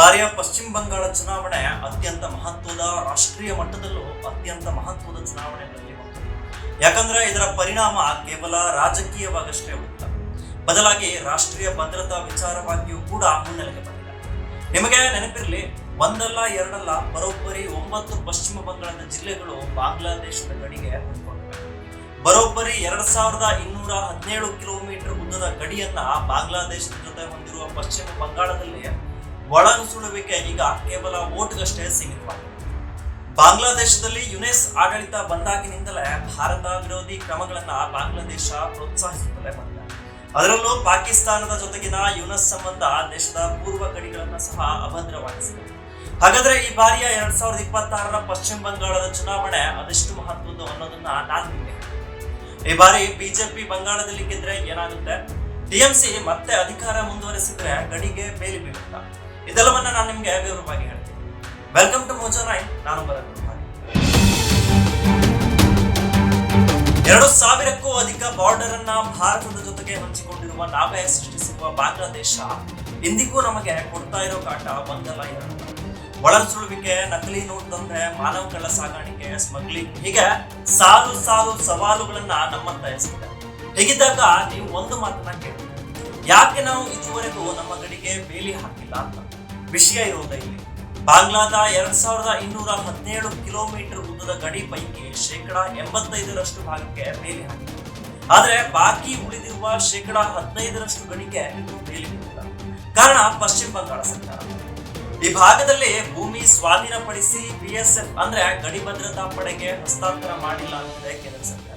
ಬಾರಿಯ ಪಶ್ಚಿಮ ಬಂಗಾಳ ಚುನಾವಣೆ ಅತ್ಯಂತ ಮಹತ್ವದ, ರಾಷ್ಟ್ರೀಯ ಮಟ್ಟದಲ್ಲೂ ಅತ್ಯಂತ ಮಹತ್ವದ ಚುನಾವಣೆಗಳಲ್ಲಿ ಒಂದು. ಯಾಕಂದ್ರೆ ಇದರ ಪರಿಣಾಮ ಕೇವಲ ರಾಜಕೀಯವಾಗಷ್ಟೇ ಉಳಿದ, ಬದಲಾಗಿ ರಾಷ್ಟ್ರೀಯ ಭದ್ರತಾ ವಿಚಾರವಾಗಿಯೂ ಕೂಡ ಮುನ್ನೆಲೆಗೆ ಬಂದಿದೆ. ನಿಮಗೆ ನೆನಪಿರಲಿ, ಒಂದಲ್ಲ ಎರಡಲ್ಲ ಬರೋಬ್ಬರಿ 9 ಪಶ್ಚಿಮ ಬಂಗಾಳದ ಜಿಲ್ಲೆಗಳು ಬಾಂಗ್ಲಾದೇಶದ ಗಡಿಗೆ ಹೊಂದಿಕೊಂಡಿವೆ. ಬರೋಬ್ಬರಿ 2217 ಕಿಲೋಮೀಟರ್ ಉದ್ದದ ಗಡಿಯನ್ನ ಬಾಂಗ್ಲಾದೇಶದ ಜೊತೆ ಹೊಂದಿರುವ ಪಶ್ಚಿಮ ಬಂಗಾಳದಲ್ಲಿ ಒಳನುಸುಳುವಿಕೆ ಈಗ ಕೇವಲ ವೋಟ್ಗಷ್ಟೇ ಸೀಮಿತವಾಗಿದೆ. ಬಾಂಗ್ಲಾದೇಶದಲ್ಲಿ ಯುನೆಸ್ ಆಡಳಿತ ಬಂದಾಗಿನಿಂದಲೇ ಭಾರತ ವಿರೋಧಿ ಕ್ರಮಗಳನ್ನ ಬಾಂಗ್ಲಾದೇಶ ಪ್ರೋತ್ಸಾಹಿಸುತ್ತಲೇ ಬಂದಿದೆ. ಅದರಲ್ಲೂ ಪಾಕಿಸ್ತಾನದ ಜೊತೆಗಿನ ಯುನೆಸ್ ಸಂಬಂಧ ದೇಶದ ಪೂರ್ವ ಗಡಿಗಳನ್ನ ಸಹ ಅಭದ್ರವಾಗಿಸಿದೆ. ಹಾಗಾದ್ರೆ ಈ ಬಾರಿಯ 2026ರ ಪಶ್ಚಿಮ ಬಂಗಾಳದ ಚುನಾವಣೆ ಅದೆಷ್ಟು ಮಹತ್ವದ್ದು ಅನ್ನೋದನ್ನ ನಾನು ನಿಮಗೆ ಈ ಬಾರಿ ಬಿಜೆಪಿ ಬಂಗಾಳದಲ್ಲಿ ಗೆದ್ರೆ ಏನಾಗುತ್ತೆ, ಟಿಎಂಸಿ ಮತ್ತೆ ಅಧಿಕಾರ ಮುಂದುವರೆಸಿದ್ರೆ ಗಡಿಗೆ ಬೇಲಿ ಬೀಳುತ್ತಾ, ಇದೆಲ್ಲವನ್ನ ನಾನು ನಿಮ್ಗೆ ವಿವರವಾಗಿ ಹೇಳ್ತೀನಿ. Welcome to Mojo 9. ನಾನು ಭರತ್. 2000ಕ್ಕೂ ಅಧಿಕ ಬಾರ್ಡರ್ ಅನ್ನ ಭಾರತದ ಜೊತೆಗೆ ಹಂಚಿಕೊಂಡಿರುವ, ನಾವೇ ಸೃಷ್ಟಿಸಿರುವ ಬಾಂಗ್ಲಾದೇಶ ಇಂದಿಗೂ ನಮಗೆ ಕೊಡ್ತಾ ಇರೋ ಕಾಟ ಒಂದಲ್ಲ ಎರಡು. ಒಳನುಸುಳುವಿಕೆ, ನಕಲಿ ನೋಟ್ ದಂಧೆ, ಮಾನವ ಕಳ್ಳ ಸಾಗಾಣಿಕೆ, ಸ್ಮಗ್ಲಿಂಗ್, ಹೀಗೆ ಸಾಲು ಸಾಲು ಸವಾಲುಗಳನ್ನ ನಮ್ಮತ್ತ ಎಸಗಿದೆ. ಹೀಗಿದ್ದಾಗ ನೀವು ಒಂದು ಮಾತನ್ನ ಕೇಳಿ, ಯಾಕೆ ನಾವು ಇದುವರೆಗೂ ನಮ್ಮ ಗಡಿಗೆ ಬೇಲಿ ಹಾಕಿಲ್ಲ ಅಂತ. ವಿಷಯ ಇರೋದ ಇಲ್ಲಿ, ಬಾಂಗ್ಲಾದ 2217 ಕಿಲೋಮೀಟರ್ ಉದ್ದದ ಗಡಿ ಪೈಕಿ 85% ಭಾಗಕ್ಕೆ ಬೇಲಿ ಹಾಕಿದೆ. ಆದ್ರೆ ಬಾಕಿ ಉಳಿದಿರುವ 15% ಗಡಿಗೆ ಇನ್ನೂ ಬೇಲಿ ಬಿಟ್ಟಿಲ್ಲ. ಕಾರಣ ಪಶ್ಚಿಮ ಬಂಗಾಳ ಸರ್ಕಾರ ಈ ಭಾಗದಲ್ಲಿ ಭೂಮಿ ಸ್ವಾಧೀನಪಡಿಸಿ ಬಿಎಸ್ಎಫ್ ಅಂದ್ರೆ ಗಡಿ ಭದ್ರತಾ ಪಡೆಗೆ ಹಸ್ತಾಂತರ ಮಾಡಿಲ್ಲ ಅಂತಿದೆ ಕೇಂದ್ರ ಸರ್ಕಾರ.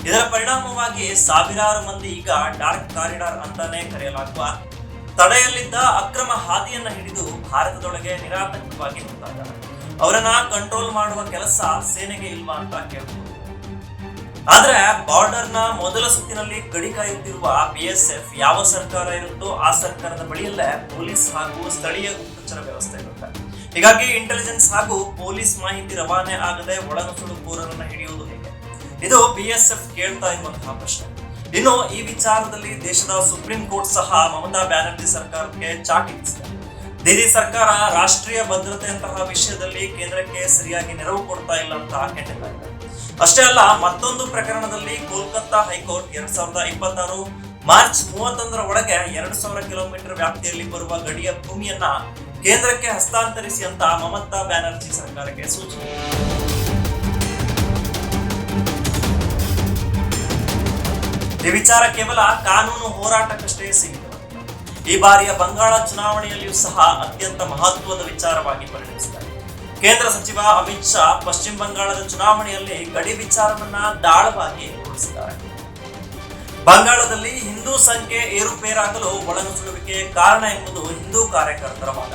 ಇದರ ಪರಿಣಾಮವಾಗಿ ಸಾವಿರಾರು ಮಂದಿ ಈಗ ಡಾರ್ಕ್ ಕಾರಿಡಾರ್ ಅಂತಾನೆ ಕರೆಯಲಾಗುವ ತಡೆಯಲ್ಲಿದ್ದ ಅಕ್ರಮ ಹಾದಿಯನ್ನ ಹಿಡಿದು ಭಾರತದೊಳಗೆ ನಿರಾತಂಕವಾಗಿ ಹೋಗ್ತಾ ಇದ್ದಾರೆ. ಅವರನ್ನ ಕಂಟ್ರೋಲ್ ಮಾಡುವ ಕೆಲಸ ಸೇನೆಗೆ ಇಲ್ವಾ ಅಂತ ಕೇಳಬಹುದು. ಆದ್ರೆ ಬಾರ್ಡರ್ ನ ಮೊದಲ ಸುತ್ತಿನಲ್ಲಿ ಗಡಿ ಕಾಯುತ್ತಿರುವ ಬಿಎಸ್ಎಫ್ ಯಾವ ಸರ್ಕಾರ ಇರುತ್ತೋ ಆ ಸರ್ಕಾರದ ಬಳಿಯಲ್ಲೇ ಪೊಲೀಸ್ ಹಾಗೂ ಸ್ಥಳೀಯ ಗುಪ್ತಚರ ವ್ಯವಸ್ಥೆ ಇರುತ್ತೆ. ಹೀಗಾಗಿ ಇಂಟೆಲಿಜೆನ್ಸ್ ಹಾಗೂ ಪೊಲೀಸ್ ಮಾಹಿತಿ ರವಾನೆ ಆಗದೆ ಒಳನುಸುಳುಕೋರರನ್ನ ಹಿಡಿಯುವುದು ಹೇಗೆ? ಇದು ಬಿಎಸ್ಎಫ್ ಕೇಳ್ತಾ ಇರುವಂತಹ ಪ್ರಶ್ನೆ. ಇನ್ನು ಈ ವಿಚಾರದಲ್ಲಿ ದೇಶದ ಸುಪ್ರೀಂ ಕೋರ್ಟ್ ಸಹ ಮಮತಾ ಬ್ಯಾನರ್ಜಿ ಸರ್ಕಾರಕ್ಕೆ ಚಾಟಿ ಬೀಸಿದೆ. ದೀದಿ ಸರ್ಕಾರ ರಾಷ್ಟ್ರೀಯ ಭದ್ರತೆಯಂತಹ ವಿಷಯದಲ್ಲಿ ಕೇಂದ್ರಕ್ಕೆ ಸರಿಯಾಗಿ ನೆರವು ಕೊಡ್ತಾ ಇಲ್ಲ ಅಂತ ಕೆಂಡಿದ್ದಾರೆ. ಅಷ್ಟೇ ಅಲ್ಲ, ಮತ್ತೊಂದು ಪ್ರಕರಣದಲ್ಲಿ ಕೋಲ್ಕತ್ತಾ ಹೈಕೋರ್ಟ್ 2026 ಮಾರ್ಚ್ 31ರ ಒಳಗೆ 2000 ಕಿಲೋಮೀಟರ್ ವ್ಯಾಪ್ತಿಯಲ್ಲಿ ಬರುವ ಗಡಿಯ ಭೂಮಿಯನ್ನ ಕೇಂದ್ರಕ್ಕೆ ಹಸ್ತಾಂತರಿಸಿ ಅಂತ ಮಮತಾ ಬ್ಯಾನರ್ಜಿ ಸರ್ಕಾರಕ್ಕೆ ಸೂಚನೆ. ಈ ವಿಚಾರ ಕೇವಲ ಕಾನೂನು ಹೋರಾಟಕ್ಕಷ್ಟೇ ಸೀಮಿತವಾಗಿದೆ. ಈ ಬಾರಿಯ ಬಂಗಾಳ ಚುನಾವಣೆಯಲ್ಲಿಯೂ ಸಹ ಅತ್ಯಂತ ಮಹತ್ವದ ವಿಚಾರವಾಗಿ ಪರಿಣಮಿಸಿದೆ. ಕೇಂದ್ರ ಸಚಿವ ಅಮಿತ್ ಶಾ ಪಶ್ಚಿಮ ಬಂಗಾಳದ ಚುನಾವಣೆಯಲ್ಲಿ ಗಡಿ ವಿಚಾರವನ್ನ ದಾಳವಾಗಿ ರೂಢಿಸಿದ್ದಾರೆ. ಬಂಗಾಳದಲ್ಲಿ ಹಿಂದೂ ಸಂಖ್ಯೆ ಏರುಪೇರಾಗಲು ಒಳನುಸುಳುವಿಕೆ ಕಾರಣ ಎಂಬುದು ಹಿಂದೂ ಕಾರ್ಯಕರ್ತರ ವಾದ.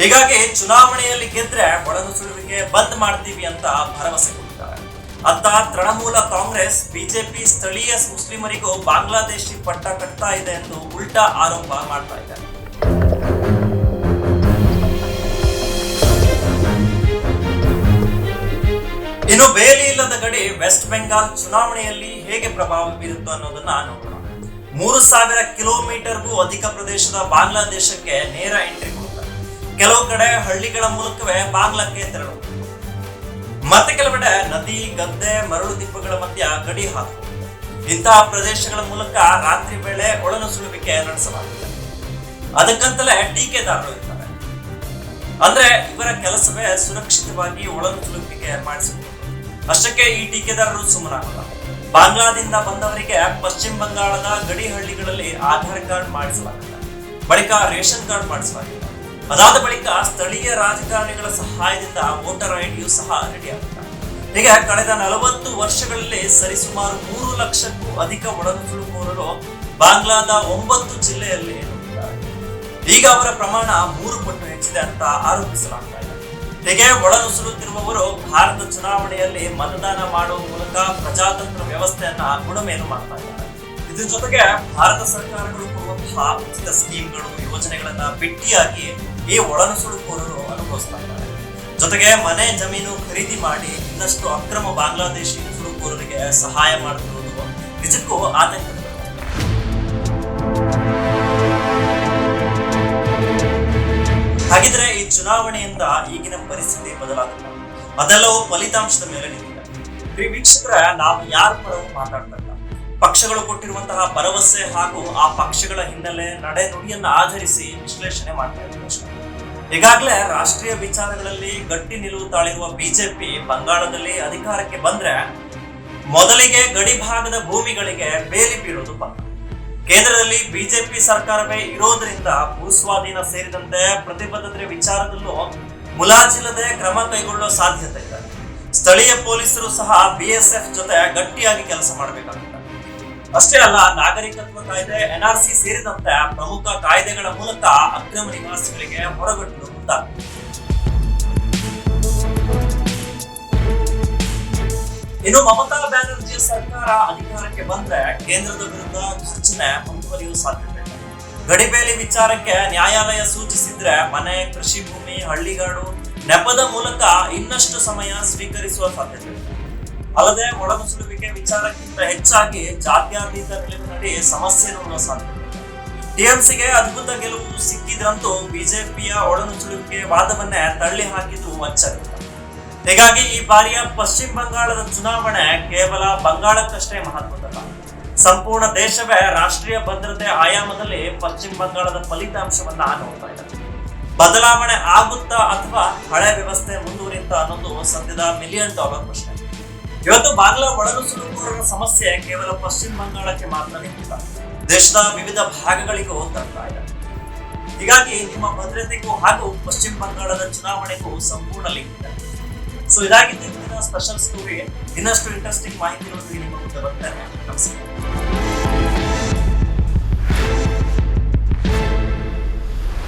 ಹೀಗಾಗಿ ಚುನಾವಣೆಯಲ್ಲಿ ಗೆದ್ರೆ ಒಳನುಸುಳುವಿಕೆ ಬಂದ್ ಮಾಡ್ತೀವಿ ಅಂತ ಭರವಸೆ ಕೊಟ್ಟಿದ್ದಾರೆ. ಅತ್ತ ತೃಣಮೂಲ ಕಾಂಗ್ರೆಸ್, ಬಿಜೆಪಿ ಸ್ಥಳೀಯ ಮುಸ್ಲಿಮರಿಗೂ ಬಾಂಗ್ಲಾದೇಶಿ ಪಟ್ಟ ಕಟ್ತಾ ಇದೆ ಎಂದು ಉಲ್ಟಾ ಆರೋಪ ಮಾಡ್ತಾ ಇದೆ. ಇನ್ನು ಬೇಲಿ ಇಲ್ಲದ ಗಡಿ ವೆಸ್ಟ್ ಬೆಂಗಾಲ್ ಚುನಾವಣೆಯಲ್ಲಿ ಹೇಗೆ ಪ್ರಭಾವ ಬೀರುತ್ತೋ ಅನ್ನೋದನ್ನ ನೋಡೋಣ. 3000 ಕಿಲೋಮೀಟರ್ಗೂ ಅಧಿಕ ಪ್ರದೇಶದ ಬಾಂಗ್ಲಾದೇಶಕ್ಕೆ ನೇರ ಎಂಟ್ರಿ ಕೊಡುತ್ತಾರೆ. ಕೆಲವು ಕಡೆ ಹಳ್ಳಿಗಳ ಮೂಲಕವೇ ಬಾಂಗ್ಲಾಕ್ಕೆ ತೆರಳುತ್ತಾರೆ. ಮತ್ತೆ ಕೆಲವೆಡೆ ನದಿ, ಗದ್ದೆ, ಮರಳು ದಿಬ್ಬಗಳ ಮಧ್ಯ ಗಡಿ ಹಾಕುತ್ತದೆ. ಇಂತಹ ಪ್ರದೇಶಗಳ ಮೂಲಕ ರಾತ್ರಿ ವೇಳೆ ಒಳನುಸುಳುವಿಕೆ ನಡೆಸಲಾಗುತ್ತದೆ. ಅದಕ್ಕಂತಲೇ ಟೀಕೆದಾರರು ಇರ್ತಾರೆ. ಅಂದ್ರೆ ಇವರ ಕೆಲಸವೇ ಸುರಕ್ಷಿತವಾಗಿ ಒಳನುಸುಳುವಿಕೆ ಮಾಡಿಸುವುದು. ಅಷ್ಟಕ್ಕೆ ಈ ಟೀಕೆದಾರರು ಸುಮ್ಮನಾಗಲ್ಲ. ಬಾಂಗ್ಲಾದಿಂದ ಬಂದವರಿಗೆ ಪಶ್ಚಿಮ ಬಂಗಾಳದ ಗಡಿ ಹಳ್ಳಿಗಳಲ್ಲಿ ಆಧಾರ್ ಕಾರ್ಡ್ ಮಾಡಿಸಲಾಗುತ್ತೆ, ಬಳಿಕ ರೇಷನ್ ಕಾರ್ಡ್ ಮಾಡಿಸಲಾಗುತ್ತೆ. ಅದಾದ ಬಳಿಕ ಸ್ಥಳೀಯ ರಾಜಕಾರಣಿಗಳ ಸಹಾಯದಿಂದ ವೋಟರ್ ಐಡಿಯೂ ಸಹ ರೆಡಿ ಆಗುತ್ತೆ. ಹೀಗೆ ಕಳೆದ 40 ವರ್ಷಗಳಲ್ಲಿ ಸರಿಸುಮಾರು 3 ಲಕ್ಷಕ್ಕೂ ಅಧಿಕ ಒಳನುಸುಳುಕೋರರು ಬಾಂಗ್ಲಾದ 9 ಜಿಲ್ಲೆಯಲ್ಲಿ ಇರುತ್ತಾರೆ. ಈಗ ಅವರ ಪ್ರಮಾಣ 3 ಪಟ್ಟು ಹೆಚ್ಚಿದೆ ಅಂತ ಆರೋಪಿಸಲಾಗ್ತಾ ಇದೆ. ಹೀಗೆ ಒಳನುಸುಳುತ್ತಿರುವವರು ಭಾರತ ಚುನಾವಣೆಯಲ್ಲಿ ಮತದಾನ ಮಾಡುವ ಮೂಲಕ ಪ್ರಜಾತಂತ್ರ ವ್ಯವಸ್ಥೆಯನ್ನ ಬುಡಮೇಲು ಮಾಡ್ತಾ ಇದ್ದಾರೆ. ಇದ್ರ ಜೊತೆಗೆ ಭಾರತ ಸರ್ಕಾರಗಳು ಕೊಡುವಂತಹ ಉಚಿತ ಸ್ಕೀಮ್ಗಳು, ಯೋಜನೆಗಳನ್ನ ಬಿಟ್ಟಿಯಾಗಿ ಈ ಒಳನುಸುಳುಕೋರರು ಅನುಭವಿಸ್ತಾ ಇದ್ದಾರೆ. ಜೊತೆಗೆ ಮನೆ ಜಮೀನು ಖರೀದಿ ಮಾಡಿ ಇನ್ನಷ್ಟು ಅಕ್ರಮ ಬಾಂಗ್ಲಾದೇಶಿ ನುಸುಳುಕೋರರಿಗೆ ಸಹಾಯ ಮಾಡುತ್ತಿರುವುದು ನಿಜಕ್ಕೂ ಆತಂಕ. ಹಾಗಿದ್ರೆ ಈ ಚುನಾವಣೆಯಿಂದ ಈಗಿನ ಪರಿಸ್ಥಿತಿ ಬದಲಾಗಲ್ಲ, ಅದೆಲ್ಲವೂ ಫಲಿತಾಂಶದ ಮೇಲೆ ನಿಂತಿದೆ. ವೀಕ್ಷಕರ, ನಾವು ಯಾರ ಪರವೂ ಮಾತಾಡ್ತಲ್ಲ, ಪಕ್ಷಗಳು ಕೊಟ್ಟಿರುವಂತಹ ಭರವಸೆ ಹಾಗೂ ಆ ಪಕ್ಷಗಳ ಹಿನ್ನೆಲೆ ನಡೆ ನುಡಿಯನ್ನ ಆಧರಿಸಿ ವಿಶ್ಲೇಷಣೆ ಮಾಡ್ತಾ ಇದ್ದೀವಿ ಅಷ್ಟೇ. ಈಗಾಗಲೇ ರಾಷ್ಟ್ರೀಯ ವಿಚಾರಗಳಲ್ಲಿ ಗಟ್ಟಿ ನಿಲುವು ತಾಳಿರುವ ಬಿಜೆಪಿ ಬಂಗಾಳದಲ್ಲಿ ಅಧಿಕಾರಕ್ಕೆ ಬಂದ್ರೆ ಮೊದಲಿಗೆ ಗಡಿ ಭಾಗದ ಭೂಮಿಗಳಿಗೆ ಬೇಲಿ ಬೀಳೋದು ಪಕ್ಕ. ಕೇಂದ್ರದಲ್ಲಿ ಬಿಜೆಪಿ ಸರ್ಕಾರವೇ ಇರೋದ್ರಿಂದ ಭೂಸ್ವಾಧೀನ ಸೇರಿದಂತೆ ಪ್ರತಿಬದ್ಧತೆ ವಿಚಾರದಲ್ಲೂ ಮುಲಾಜಿಲ್ಲದೆ ಕ್ರಮ ಕೈಗೊಳ್ಳೋ ಸಾಧ್ಯತೆ ಇದೆ. ಸ್ಥಳೀಯ ಪೊಲೀಸರು ಸಹ ಬಿಎಸ್ಎಫ್ ಜೊತೆ ಗಟ್ಟಿಯಾಗಿ ಕೆಲಸ ಮಾಡಬೇಕಾಗುತ್ತೆ. ಅಷ್ಟೇ ಅಲ್ಲ, ನಾಗರಿಕತ್ವ ಕಾಯ್ದೆ, ಎನ್ಆರ್ಸಿ ಸೇರಿದಂತೆ ಪ್ರಮುಖ ಕಾಯ್ದೆಗಳ ಮೂಲಕ ಅಕ್ರಮ ನಿವಾಸಿಗಳಿಗೆ ಹೊರಗಟ್ಟಲು ಮುಂದಾಗಿದೆ. ಇನ್ನು ಮಮತಾ ಬ್ಯಾನರ್ಜಿ ಸರ್ಕಾರ ಅಧಿಕಾರಕ್ಕೆ ಬಂದ್ರೆ ಕೇಂದ್ರದ ವಿರುದ್ಧ ಘರ್ಷಣೆ ಮುಂದುವರಿಯುವ ಸಾಧ್ಯತೆ ಇದೆ. ಗಡಿಬೇಲಿ ವಿಚಾರಕ್ಕೆ ನ್ಯಾಯಾಲಯ ಸೂಚಿಸಿದ್ರೆ ಮನೆ, ಕೃಷಿ ಭೂಮಿ, ಹಳ್ಳಿಗಾಡು ನೆಪದ ಮೂಲಕ ಇನ್ನಷ್ಟು ಸಮಯ ಸ್ವೀಕರಿಸುವ ಸಾಧ್ಯತೆ ಇದೆ. ಅಲ್ಲದೆ ಒಳನುಸುಳುವಿಕೆ ವಿಚಾರಕ್ಕಿಂತ ಹೆಚ್ಚಾಗಿ ಜಾತ್ಯತೀತ ನಿಲುವಿನಡಿ ಸಮಸ್ಯೆ ನೋಡುವ ಸಾಧ್ಯತೆ ಇದೆ. ಟಿಎಂಸಿಗೆ ಅದ್ಭುತ ಗೆಲುವು ಸಿಕ್ಕಿದ್ರಂತೂ ಬಿಜೆಪಿಯ ಒಳನುಸುಳುವಿಕೆ ವಾದವನ್ನೇ ತಳ್ಳಿ ಹಾಕಿದ್ದು ಅಚ್ಚರಿಲ್ಲ. ಹೀಗಾಗಿ ಈ ಬಾರಿಯ ಪಶ್ಚಿಮ ಬಂಗಾಳದ ಚುನಾವಣೆ ಕೇವಲ ಬಂಗಾಳಕ್ಕಷ್ಟೇ ಮಹತ್ವದಲ್ಲ, ಸಂಪೂರ್ಣ ದೇಶವೇ ರಾಷ್ಟ್ರೀಯ ಭದ್ರತೆ ಆಯಾಮದಲ್ಲಿ ಪಶ್ಚಿಮ ಬಂಗಾಳದ ಫಲಿತಾಂಶವನ್ನ ನೋಡ್ತಾ ಇದೆ. ಬದಲಾವಣೆ ಆಗುತ್ತಾ ಅಥವಾ ಹಳೆ ವ್ಯವಸ್ಥೆ ಮುಂದುವರಿಯುತ್ತಾ ಅನ್ನೋದು ಸದ್ಯದ $1 ಮಿಲಿಯನ್ ಪ್ರಶ್ನೆ. ಇವತ್ತು ಬಾಂಗ್ಲಾ ಒಳನುಸುಳುಕೋರರ ಸಮಸ್ಯೆ ಕೇವಲ ಪಶ್ಚಿಮ ಬಂಗಾಳಕ್ಕೆ ಮಾತ್ರ ನಿಂತಿಲ್ಲ, ದೇಶದ ವಿವಿಧ ಭಾಗಗಳಿಗೂ ತರ್ತಾ ಇದೆ. ಹೀಗಾಗಿ ನಿಮ್ಮ ಭದ್ರತೆಗೂ ಹಾಗೂ ಪಶ್ಚಿಮ ಬಂಗಾಳದ ಚುನಾವಣೆಗೂ ಸಂಪೂರ್ಣ ಲಿಂಕ್ ಇದೆ. ಸೊ ಇದಾಗಿದ್ದು ಸ್ಪೆಷಲ್ ಸ್ಟೋರಿ. ಇನ್ನಷ್ಟು ಇಂಟ್ರೆಸ್ಟಿಂಗ್ ಮಾಹಿತಿಗಳೊಂದಿಗೆ ನಿಮ್ಮ ಮುಂದೆ ಬರ್ತೇನೆ. ನಮಸ್ಕಾರ.